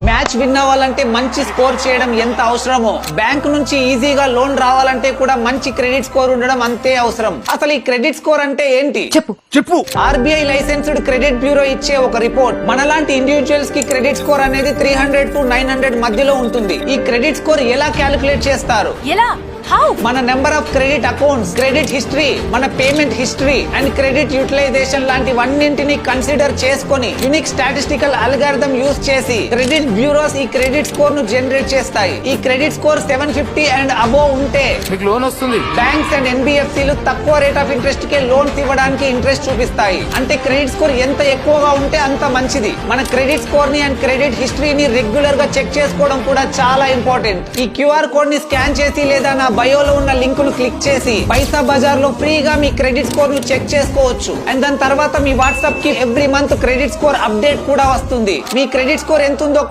Match win అవ్వాలంటే మంచి score చేయడం ఎంత అవసరమో, బ్యాంక్ నుంచి ఈజీగా లోన్ రావాలంటే కూడా మంచి క్రెడిట్ స్కోర్ ఉండడం అంతే అవసరం. అసలు ఈ క్రెడిట్ స్కోర్ అంటే ఏంటి? చెప్పు. ఆర్బీఐ లైసెన్స్డ్ క్రెడిట్ బ్యూరో ఇచ్చే ఒక రిపోర్ట్. మనలాంటి ఇండివిజువల్స్ కి క్రెడిట్ స్కోర్ అనేది 300 to 900 మధ్యలో ఉంటుంది. ఈ క్రెడిట్ స్కోర్ ఎలా క్యాలిక్యులేట్ చేస్తారు? మన number of credit accounts, credit history, మన payment history and credit utilisation లాంటివన్నింటినీ కన్సిడర్ చేసుకొని యూనిక్ స్టాటిస్టికల్ అల్గారిథం యూజ్ చేసి క్రెడిట్ బ్యూరోస్ ఈ క్రెడిట్ స్కోర్ ను జనరేట్ చేస్తాయి. ఈ క్రెడిట్ స్కోర్ 750 అండ్ అబోవ్ ఉంటే మీకు లోన్ వస్తుంది. బ్యాంక్స్ అండ్ ఎన్బిఎఫ్సిలు తక్కువ rate of interest K loans ఇవ్వడానికి ఇంట్రెస్ట్ చూపిస్తాయి. అంటే క్రెడిట్ స్కోర్ ఎంత ఎక్కువగా ఉంటే అంత మంచిది. మన క్రెడిట్ స్కోర్ ని అండ్ క్రెడిట్ హిస్టరీని రెగ్యులర్ గా చెక్ చేసుకోవడం కూడా చాలా ఇంపార్టెంట్. ఈ క్యూఆర్ కోడ్ ని స్కాన్ చేసి లేదా నా బయోలో ఉన్న లింక్ ను క్లిక్ చేసి పైసా బజార్ లో ఫ్రీగా మీ క్రెడిట్ స్కోర్ ను చెక్ చేసుకోవచ్చు. అండ్ దాని తర్వాత మీ వాట్సాప్ కి every month credit score update కూడా వస్తుంది. మీ క్రెడిట్ స్కోర్ ఎంత ఉందో